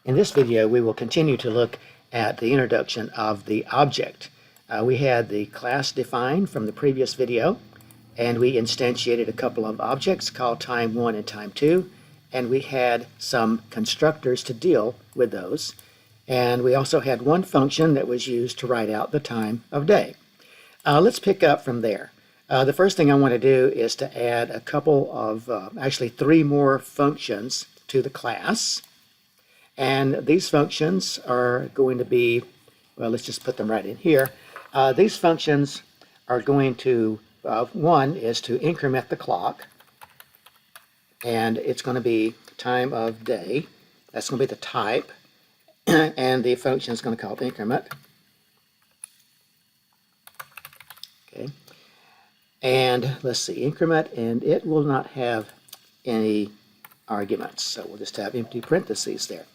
In this video, we will continue to look at the introduction of the object. We had the class defined from the previous video, and we instantiated a couple of objects called time 1 and time 2, and we had some constructors to deal with those. And we also had one function that was used to write out the time of day. Let's pick up from there. The first thing I want to do is to add a couple of, actually 3 more functions to the class. And these functions are going to be, well, let's just put them right in here. These functions are going to, one is to increment the clock, and it's going to be time of day. That's going to be the type, and the function is going to call it increment. Okay, and let's see, increment, and it will not have any arguments, so we'll just have empty parentheses there.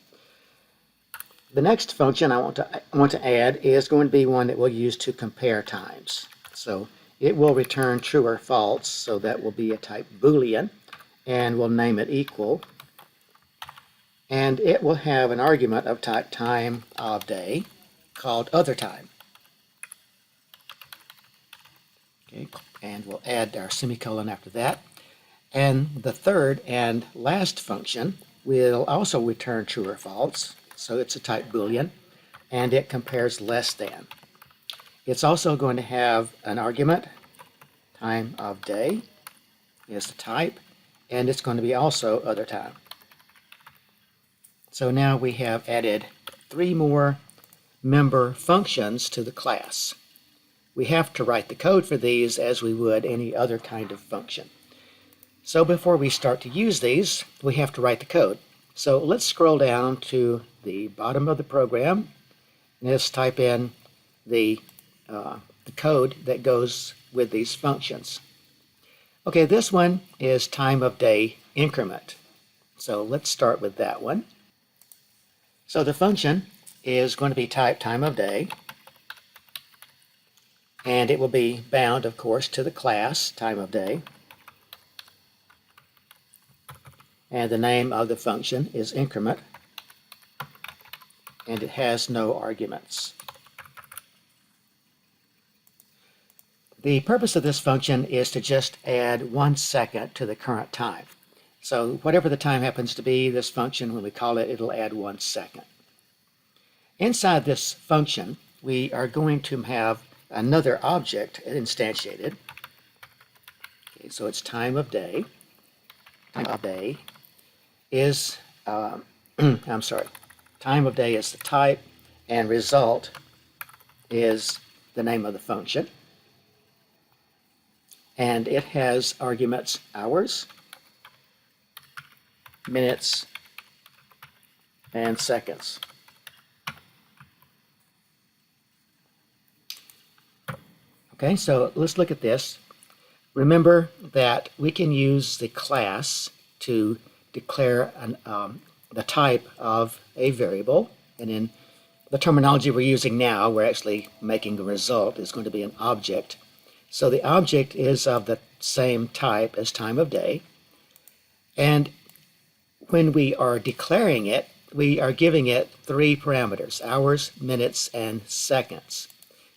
The next function I want to add is going to be one that we'll use to compare times. So it will return true or false, so that will be a type Boolean, and we'll name it equal. And it will have an argument of type time of day called other time. Okay, and we'll add our semicolon after that. And the third and last function will also return true or false. So it's a type Boolean, and it compares less than. It's also going to have an argument, time of day is the type, and it's going to be also other time. So now we have added 3 more member functions to the class. We have to write the code for these as we would any other kind of function. So before we start to use these, we have to write the code. So let's scroll down to the bottom of the program, and let's type in the code that goes with these functions. Okay, this one is time of day increment. So let's start with that one. So the function is going to be type time of day, and it will be bound, of course, to the class time of day. And the name of the function is increment, and it has no arguments. The purpose of this function is to just add 1 second to the current time. So whatever the time happens to be, this function, when we call it, it'll add 1 second. Inside this function, we are going to have another object instantiated. Okay, so it's time of day. Time of day is, I'm sorry, time of day is the type, and result is the name of the function. And it has arguments hours, minutes, and seconds. Okay, so let's look at this. Remember that we can use the class to declare the type of a variable, and in the terminology we're using now, we're actually making the result is going to be an object. So the object is of the same type as time of day, and when we are declaring it, we are giving it 3 parameters: hours, minutes, and seconds.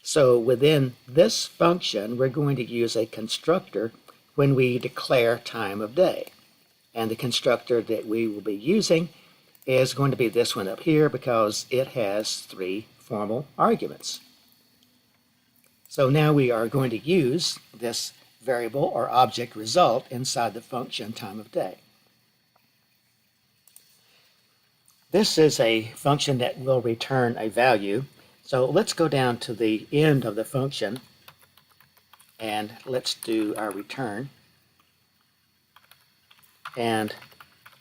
So within this function, we're going to use a constructor when we declare time of day. And the constructor that we will be using is going to be this one up here, because it has 3 formal arguments. So now we are going to use this variable or object result inside the function time of day. This is a function that will return a value. So let's go down to the end of the function, and let's do our return. And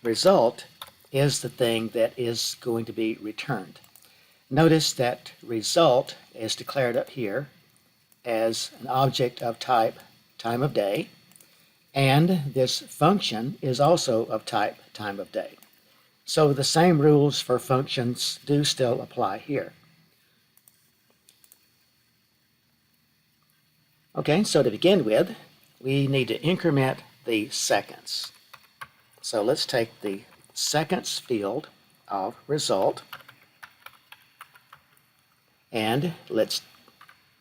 result is the thing that is going to be returned. Notice that result is declared up here as an object of type time of day, and this function is also of type time of day. So the same rules for functions do still apply here. Okay, so to begin with, we need to increment the seconds. So let's take the seconds field of result, and let's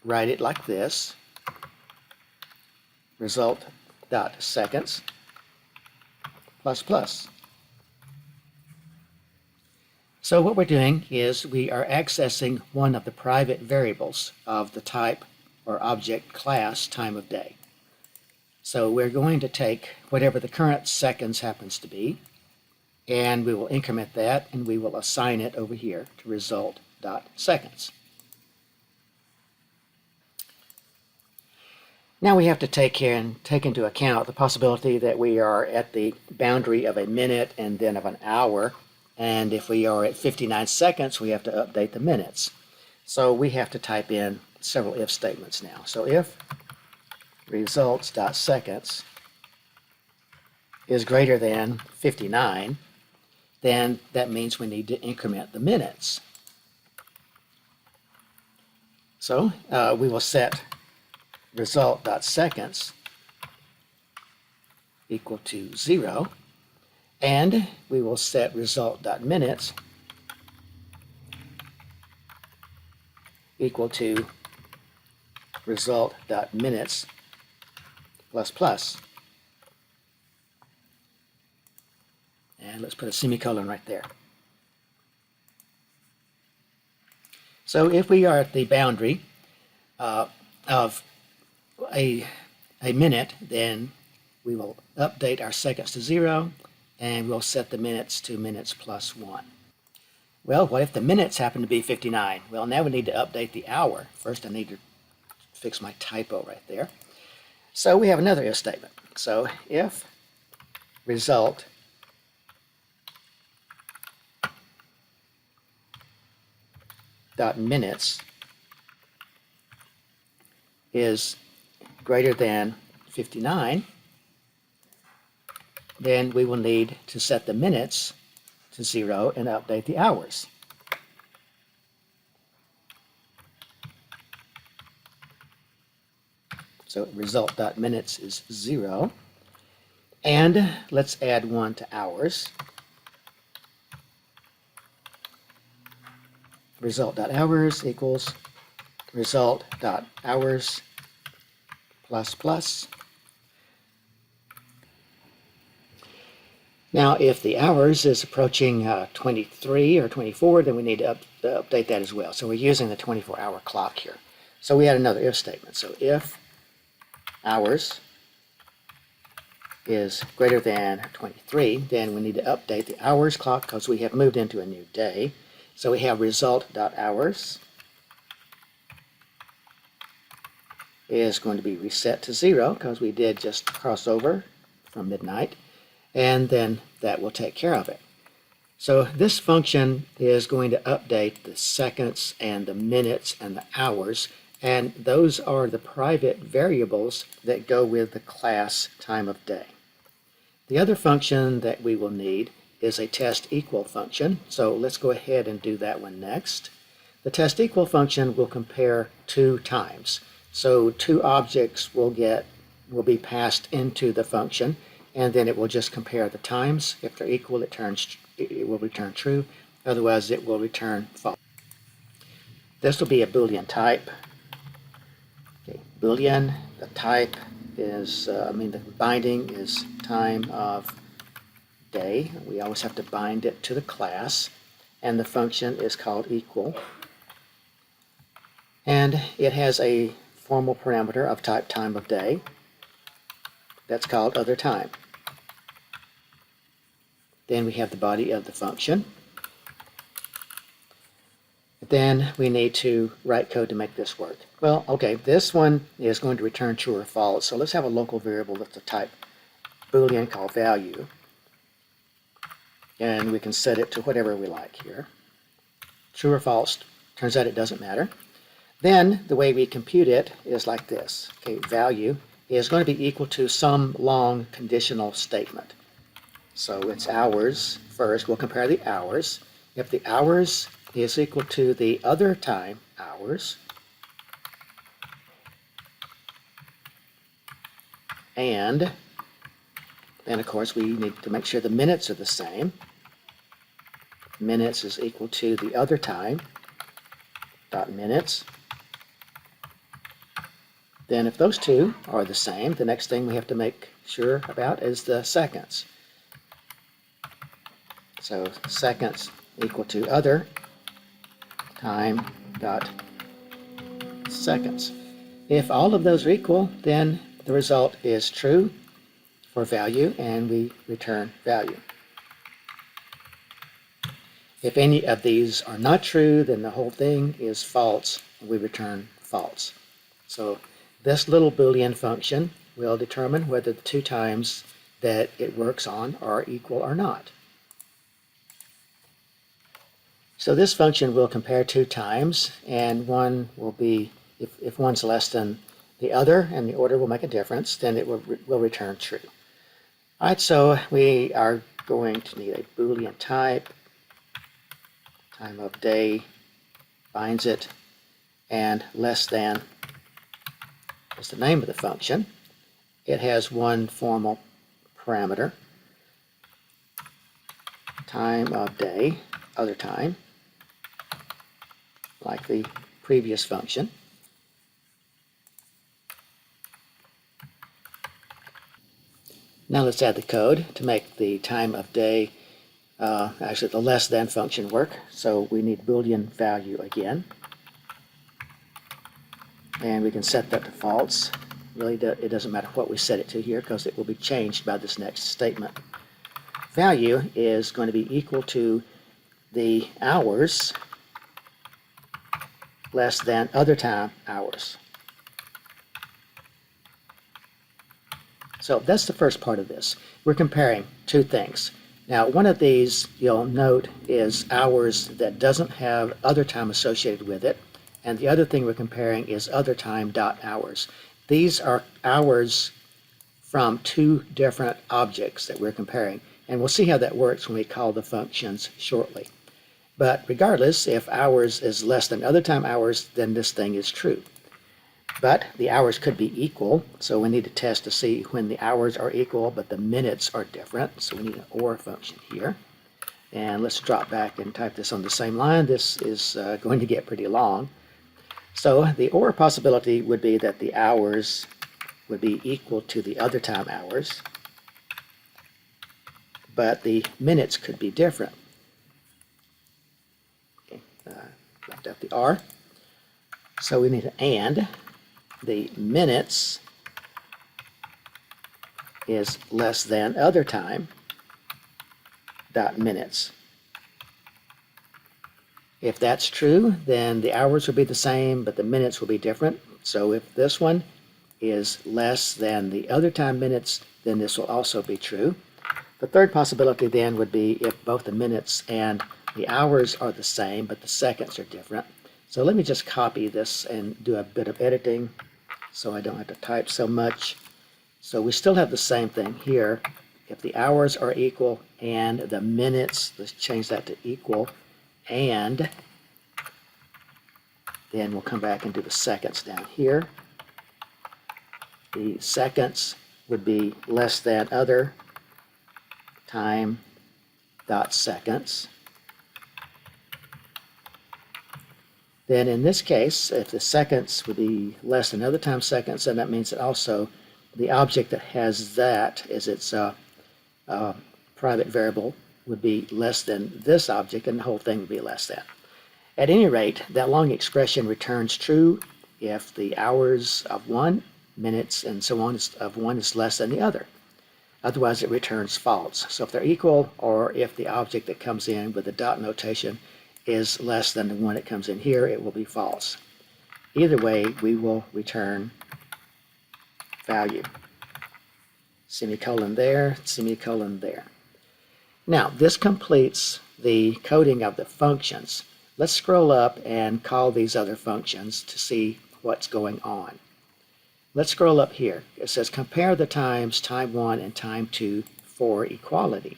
write it like this: result dot seconds plus plus. So what we're doing is we are accessing one of the private variables of the type or object class time of day. So we're going to take whatever the current seconds happens to be, and we will increment that, and we will assign it over here to result.seconds. Now we have to take into account the possibility that we are at the boundary of a minute and then of an hour, and if we are at 59 seconds, we have to update the minutes. So we have to type in several if statements now. So if results.seconds is greater than 59, then that means we need to increment the minutes. So we will set result.seconds equal to 0, and we will set result.minutes equal to result.minutes plus plus. And let's put a semicolon right there. So if we are at the boundary of a minute, then we will update our seconds to 0, and we'll set the minutes to minutes plus 1. Well, what if the minutes happen to be 59? Well, now we need to update the hour. First, I need to fix my typo right there. So we have another if statement. So if result dot minutes is greater than 59, then we will need to set the minutes to 0 and update the hours. So result.minutes is 0. And let's add 1 to hours. Result.hours equals result.hours plus plus. Now, if the hours is approaching 23 or 24, then we need to update that as well. So we're using the 24-hour clock here. So we add another if statement. So if hours is greater than 23, then we need to update the hours clock because we have moved into a new day. So we have result.hours is going to be reset to 0 because we did just cross over from midnight, and then that will take care of it. So this function is going to update the seconds and the minutes and the hours, and those are the private variables that go with the class time of day. The other function that we will need is a test equal function, so let's go ahead and do that one next. The test equal function will compare 2 times. So 2 objects will be passed into the function, and then it will just compare the times. If they're equal, it will return true. Otherwise, it will return false. This will be a Boolean type. Okay, Boolean, the type is, the binding is time of day. We always have to bind it to the class, and the function is called equal. And it has a formal parameter of type time of day. That's called other time. Then we have the body of the function. Then we need to write code to make this work. Well, okay, this one is going to return true or false. So let's have a local variable that's a type Boolean called value. And we can set it to whatever we like here. True or false, turns out it doesn't matter. Then the way we compute it is like this. Okay, value is going to be equal to some long conditional statement. So it's hours first. We'll compare the hours. If the hours is equal to the other time hours, and then of course we need to make sure the minutes are the same. minutes is equal to the other time dot minutes, then if those two are the same, the next thing we have to make sure about is the seconds. So seconds equal to other time dot seconds. If all of those are equal, then the result is true for value, and we return value. If any of these are not true, then the whole thing is false, and we return false. So this little Boolean function will determine whether the two times that it works on are equal or not. So this function will compare two times, and one will be, if one's less than the other and the order will make a difference, then it will return true. All right, so we are going to need a Boolean type, time of day, binds it, and less than is the name of the function. It has one formal parameter, time of day, other time, like the previous function. Now let's add the code to make the time of day, actually the less than function work. So we need Boolean value again. And we can set that to false. Really, it doesn't matter what we set it to here because it will be changed by this next statement. Value is going to be equal to the hours less than other time hours. So that's the first part of this. We're comparing two things. Now, one of these you'll note is hours that doesn't have other time associated with it, and the other thing we're comparing is other time dot hours. These are hours from two different objects that we're comparing, and we'll see how that works when we call the functions shortly. But regardless, if hours is less than other time hours, then this thing is true. But the hours could be equal, so we need to test to see when the hours are equal but the minutes are different. So we need an OR function here. And let's drop back and type this on the same line. This is going to get pretty long. So the OR possibility would be that the hours would be equal to the other time hours, but the minutes could be different. Okay, left out the R. So we need an AND. The minutes is less than other time dot minutes. If that's true, then the hours will be the same, but the minutes will be different. So if this one is less than the other time minutes, then this will also be true. The third possibility then would be if both the minutes and the hours are the same, but the seconds are different. So let me just copy this and do a bit of editing so I don't have to type so much. So we still have the same thing here. If the hours are equal and the minutes, let's change that to equal, and then we'll come back and do the seconds down here. The seconds would be less than other time dot seconds. Then in this case, if the seconds would be less than other time seconds, then that means that also the object that has that as its private variable would be less than this object, and the whole thing would be less than. At any rate, that long expression returns true if the hours of one, minutes, and so on of one is less than the other. Otherwise, it returns false. So if they're equal, or if the object that comes in with the dot notation is less than the one that comes in here, it will be false. Either way, we will return value. Semicolon there, semicolon there. Now, this completes the coding of the functions. Let's scroll up and call these other functions to see what's going on. Let's scroll up here. It says compare the times time 1 and time 2 for equality.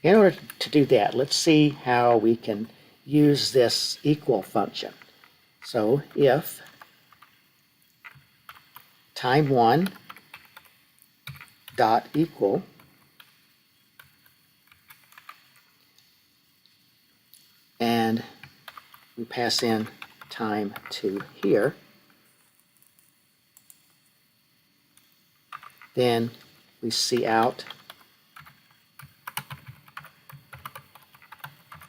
In order to do that, let's see how we can use this equal function. So if time 1 dot equal pass in time 2 here. Then we see out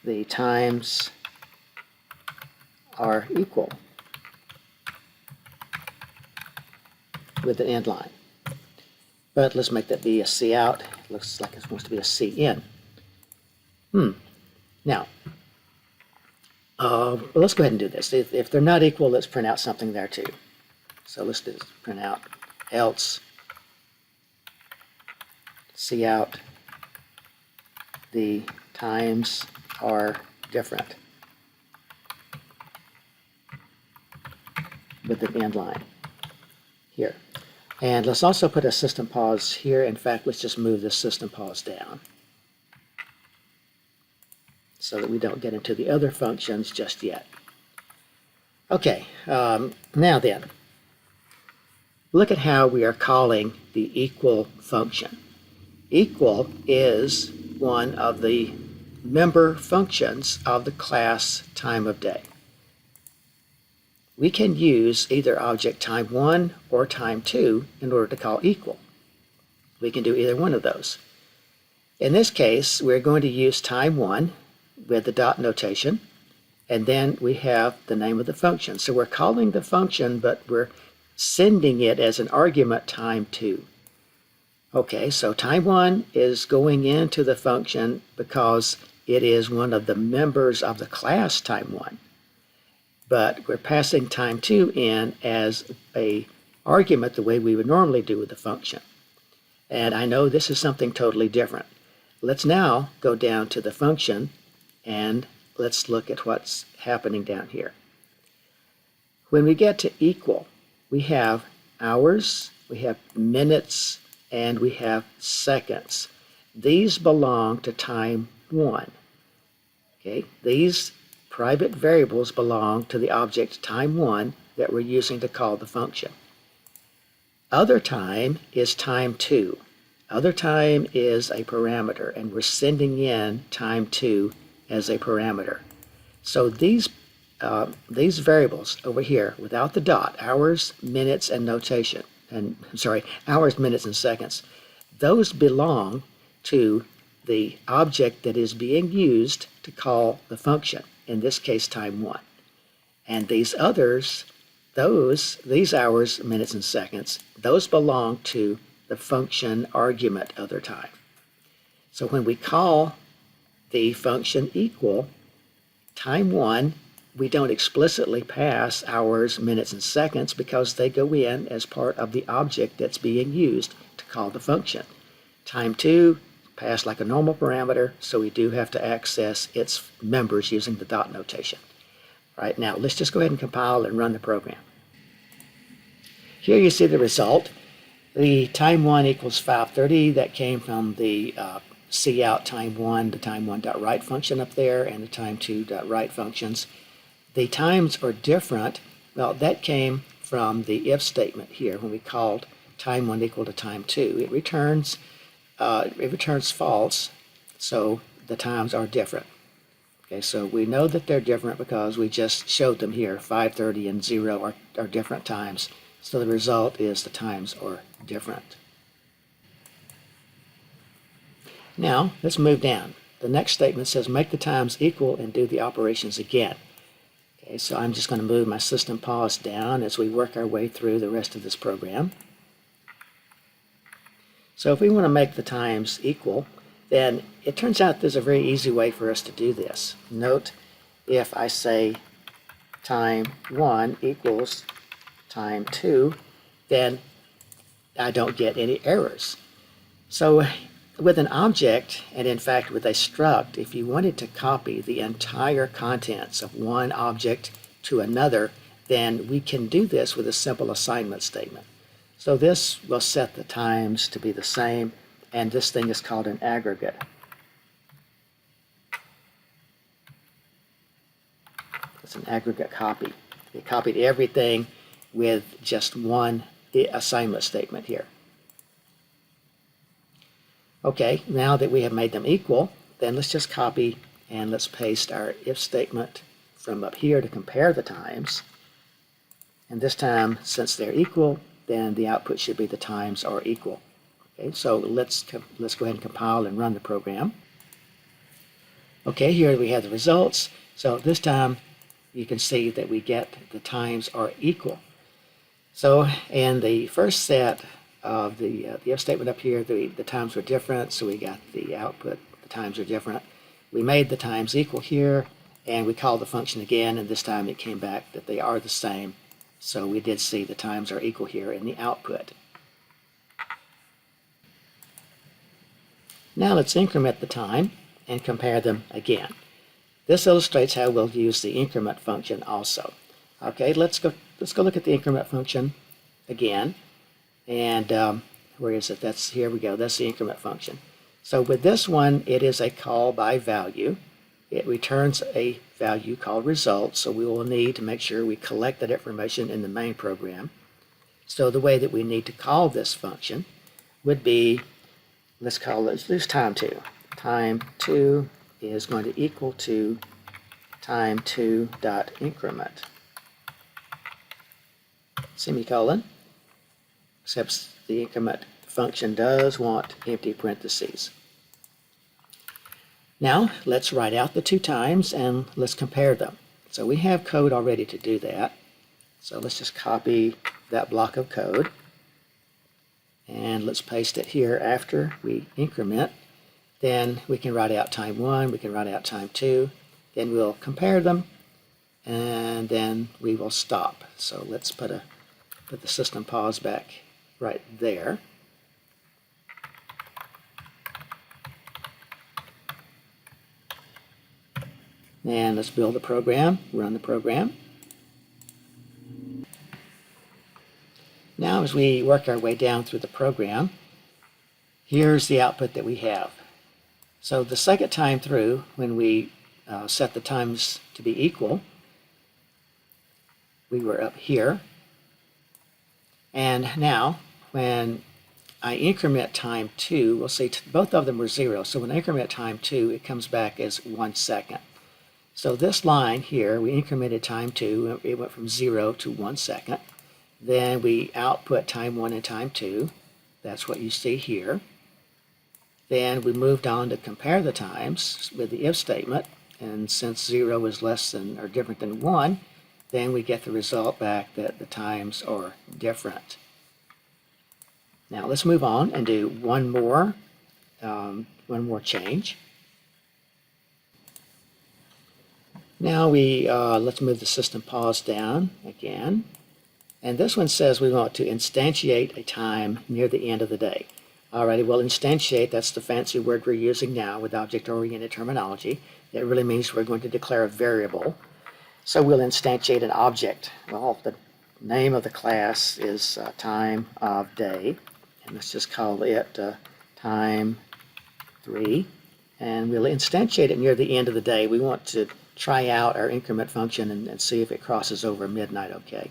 the times are equal with an end line. But let's make that be a C out. It looks like it's supposed to be a C in. Now, let's go ahead and do this. If they're not equal, let's print out something there too. So let's just print out else C out the times are different with an end line here. And let's also put a system pause here. In fact, let's just move this system pause down so that we don't get into the other functions just yet. Okay, now then, look at how we are calling the equal function. Equal is one of the member functions of the class time of day. We can use either object time1 or time2 in order to call equal. We can do either one of those. In this case, we're going to use time1 with the dot notation, and then we have the name of the function. So we're calling the function, but we're sending it as an argument time2. Okay, so time1 is going into the function because it is one of the members of the class time1. But we're passing time2 in as an argument the way we would normally do with the function. And I know this is something totally different. Let's now go down to the function and let's look at what's happening down here. When we get to equal, we have hours, we have minutes, and we have seconds. These belong to time1. Okay, these private variables belong to the object time1 that we're using to call the function. Other time is time2. Other time is a parameter, and we're sending in time2 as a parameter. So these variables over here, without the dot, hours, minutes, and notation, hours, minutes, and seconds, those belong to the object that is being used to call the function, in this case time1. And these others, these hours, minutes, and seconds, those belong to the function argument other time. So when we call the function equal, time1, we don't explicitly pass hours, minutes, and seconds because they go in as part of the object that's being used to call the function. Time2 passed like a normal parameter, so we do have to access its members using the dot notation. Right, now let's just go ahead and compile and run the program. Here you see the result. The time1 equals 5:30. That came from the cout time1, the time1.write function up there, and the time2.write functions. The times are different. Well, that came from the if statement here when we called time1 equal to time2. It returns false, so the times are different. Okay, so we know that they're different because we just showed them here. 5:30 and 0 are different times. So the result is the times are different. Now, let's move down. The next statement says make the times equal and do the operations again. Okay, so I'm just going to move my system pause down as we work our way through the rest of this program. So if we want to make the times equal, then it turns out there's a very easy way for us to do this. Note, if I say time1 equals time2, then I don't get any errors. So with an object, and in fact with a struct, if you wanted to copy the entire contents of one object to another, then we can do this with a simple assignment statement. So this will set the times to be the same, and this thing is called an aggregate. It's an aggregate copy. It copied everything with just one assignment statement here. Okay, now that we have made them equal, then let's just copy and let's paste our if statement from up here to compare the times. And this time, since they're equal, then the output should be the times are equal. Okay, so let's go ahead and compile and run the program. Okay, here we have the results. So this time you can see that we get the times are equal. So in the first set of the if statement up here, the times were different, so we got the output, the times are different. We made the times equal here, and we called the function again, and this time it came back that they are the same. So we did see the times are equal here in the output. Now let's increment the time and compare them again. This illustrates how we'll use the increment function also. Okay, let's go look at the increment function again. And where is it? Here we go. That's the increment function. So with this one, it is a call by value. It returns a value called result, so we will need to make sure we collect that information in the main program. So the way that we need to call this function would be, let's use time 2. Time 2 is going to equal to time 2 dot increment, semicolon, except the increment function does want empty parentheses. Now let's write out the 2 times and let's compare them. So we have code already to do that. So let's just copy that block of code and let's paste it here after we increment. Then we can write out time 1, we can write out time 2, then we'll compare them, and then we will stop. So let's put the system pause back right there. And let's build the program, run the program. Now as we work our way down through the program, here's the output that we have. So the second time through, when we set the times to be equal, we were up here. And now when I increment time 2, we'll see both of them were 0. So when I increment time 2, it comes back as 1 second. So this line here, we incremented time 2, it went from 0 to 1 second. Then we output time 1 and time 2. That's what you see here. Then we moved on to compare the times with the if statement, and since 0 is less than or different than 1, then we get the result back that the times are different. Now let's move on and do one more change. Now let's move the system pause down again, and this one says we want to instantiate a time near the end of the day. Alrighty, well, instantiate, that's the fancy word we're using now with object-oriented terminology. It really means we're going to declare a variable. So we'll instantiate an object. Well, the name of the class is time of day, and let's just call it time 3. And we'll instantiate it near the end of the day. We want to try out our increment function and see if it crosses over midnight, okay?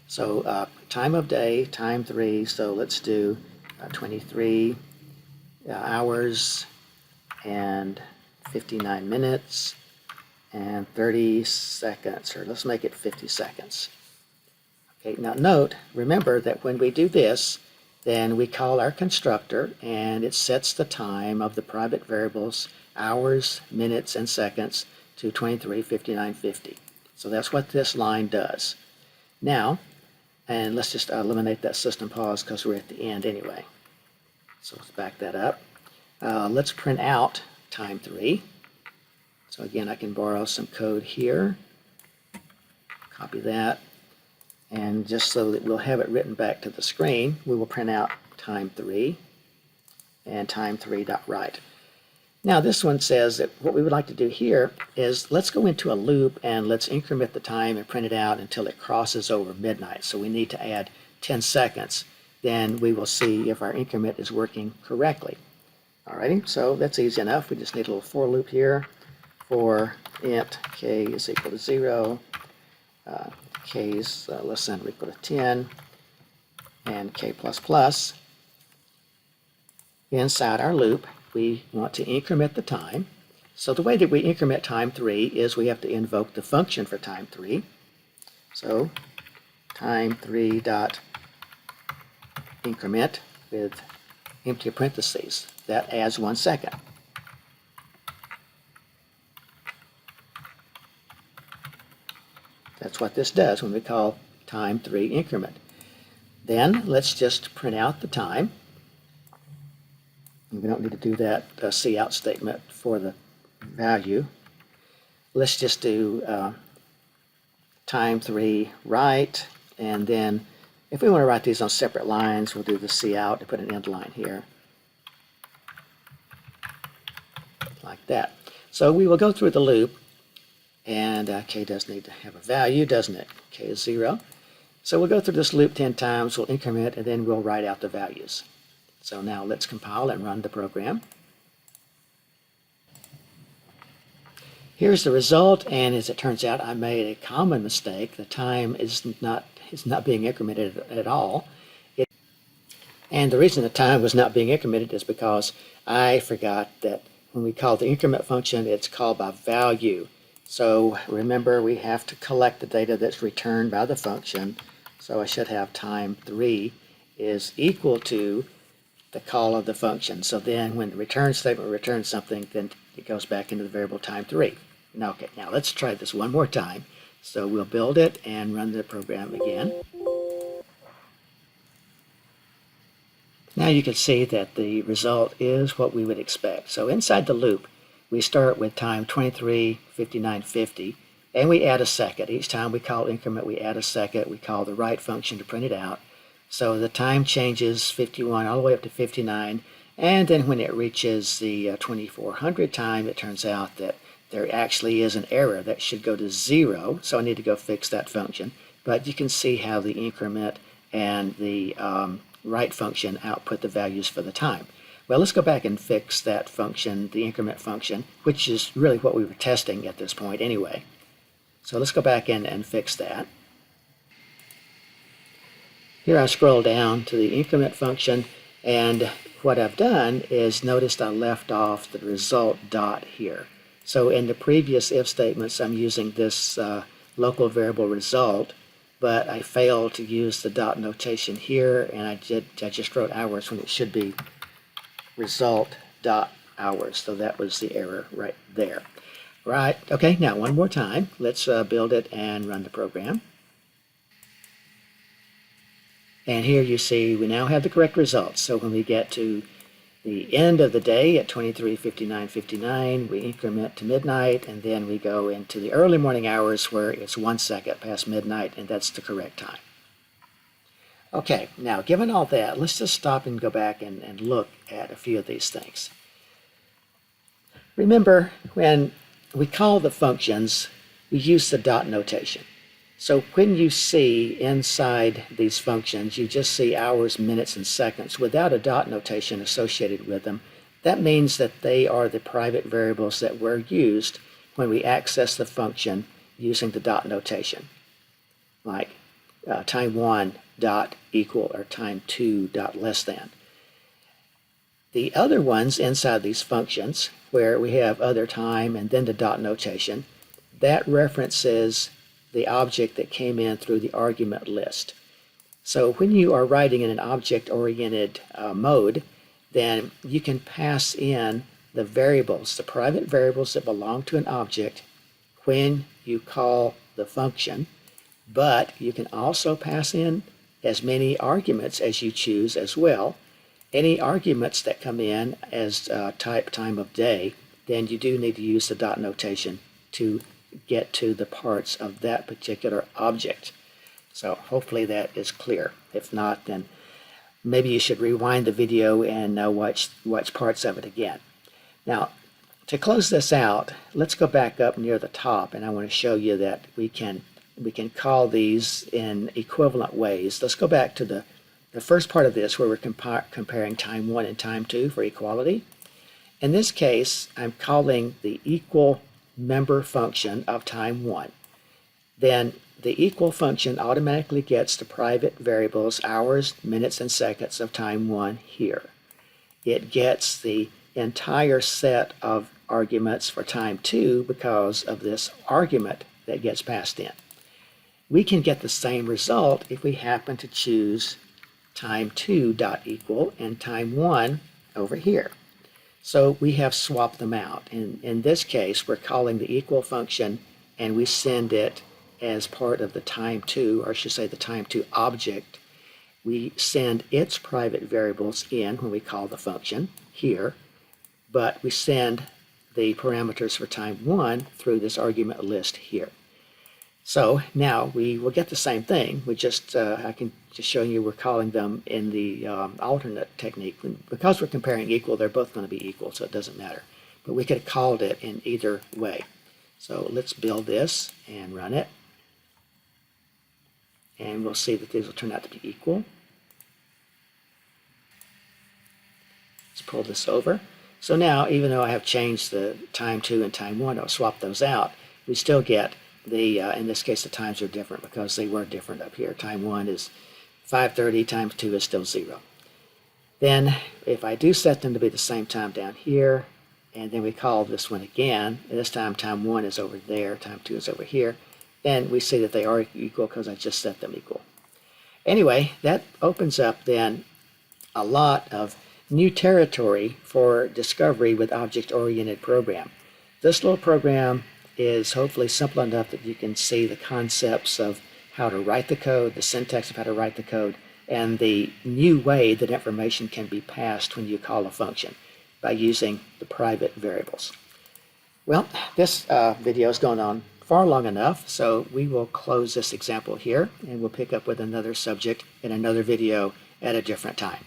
So time of day, time 3, so let's do 23 hours and 59 minutes and 30 seconds, or let's make it 50 seconds. Okay, now note, remember that when we do this, then we call our constructor and it sets the time of the private variables hours, minutes, and seconds to 23, 59, 50. So that's what this line does. Now, and let's just eliminate that system pause because we're at the end anyway. So let's back that up. Let's print out time 3. So again, I can borrow some code here, copy that, and just so that we'll have it written back to the screen, we will print out time 3 and time 3.write. Now this one says that what we would like to do here is let's go into a loop and let's increment the time and print it out until it crosses over midnight. So we need to add 10 seconds. Then we will see if our increment is working correctly. Alrighty, so that's easy enough. We just need a little for loop here. For int k is equal to 0, k is less than or equal to 10, and k plus plus. Inside our loop, we want to increment the time. So the way that we increment time 3 is we have to invoke the function for time 3. So time 3 dot increment with empty parentheses. That adds 1 second. That's what this does when we call time 3 increment. Then let's just print out the time. We don't need to do that cout statement for the value. Let's just do time 3 write, and then if we want to write these on separate lines, we'll do the cout and put an end line here. Like that. So we will go through the loop, and k does need to have a value, doesn't it? K is 0. So we'll go through this loop 10 times, we'll increment, and then we'll write out the values. So now let's compile and run the program. Here's the result, and as it turns out, I made a common mistake. The time is not being incremented at all. And the reason the time was not being incremented is because I forgot that when we call the increment function, it's called by value. So remember, we have to collect the data that's returned by the function. So I should have time 3 is equal to the call of the function. So then when the return statement returns something, then it goes back into the variable time 3. Now, okay, now let's try this one more time. So we'll build it and run the program again. Now you can see that the result is what we would expect. So inside the loop, we start with time 23, 59, 50, and we add a second. Each time we call increment, we add a second. We call the write function to print it out. So the time changes 51 all the way up to 59, and then when it reaches the 2400 time, it turns out that there actually is an error that should go to 0, so I need to go fix that function. But you can see how the increment and the write function output the values for the time. Well, let's go back and fix that function, the increment function, which is really what we were testing at this point anyway. So let's go back in and fix that. Here I scroll down to the increment function, and what I've done is noticed I left off the result dot here. So in the previous if statements, I'm using this local variable result, but I failed to use the dot notation here, and I just wrote hours when it should be result dot hours. So that was the error right there. Right, okay, now one more time. Let's build it and run the program. And here you see we now have the correct results. So when we get to the end of the day at 23:59:59, we increment to midnight, and then we go into the early morning hours where it's 1 second past midnight, and that's the correct time. Okay, now given all that, let's just stop and go back and look at a few of these things. Remember, when we call the functions, we use the dot notation. So when you see inside these functions, you just see hours, minutes, and seconds without a dot notation associated with them. That means that they are the private variables that were used when we access the function using the dot notation, like time 1 dot equal or time 2 dot less than. The other ones inside these functions, where we have other time and then the dot notation, that references the object that came in through the argument list. So when you are writing in an object-oriented mode, then you can pass in the variables, the private variables that belong to an object when you call the function, but you can also pass in as many arguments as you choose as well. Any arguments that come in as type time of day, then you do need to use the dot notation to get to the parts of that particular object. So hopefully that is clear. If not, then maybe you should rewind the video and watch parts of it again. Now, to close this out, let's go back up near the top, and I want to show you that we can call these in equivalent ways. Let's go back to the first part of this where we're comparing time 1 and time 2 for equality. In this case, I'm calling the equal member function of time 1. Then the equal function automatically gets the private variables hours, minutes, and seconds of time 1 here. It gets the entire set of arguments for time 2 because of this argument that gets passed in. We can get the same result if we happen to choose time 2 dot equal and time 1 over here. So we have swapped them out. In this case, we're calling the equal function and we send it as part of the time 2, or I should say the time 2 object. We send its private variables in when we call the function here, but we send the parameters for time 1 through this argument list here. So now we will get the same thing. We just I can just show you we're calling them in the alternate technique. Because we're comparing equal, they're both going to be equal, so it doesn't matter. But we could have called it in either way. So let's build this and run it. And we'll see that these will turn out to be equal. Let's pull this over. So now, even though I have changed the time 2 and time 1, I'll swap those out, we still get the, in this case, the times are different because they were different up here. Time 1 is 5:30, times 2 is still 0. Then, if I do set them to be the same time down here, and then we call this one again, and this time 1 is over there, time 2 is over here, then we see that they are equal because I just set them equal. Anyway, that opens up then a lot of new territory for discovery with object-oriented program. This little program is hopefully simple enough that you can see the concepts of how to write the code, the syntax of how to write the code, and the new way that information can be passed when you call a function by using the private variables. Well, this video has gone on far long enough, so we will close this example here, and we'll pick up with another subject in another video at a different time.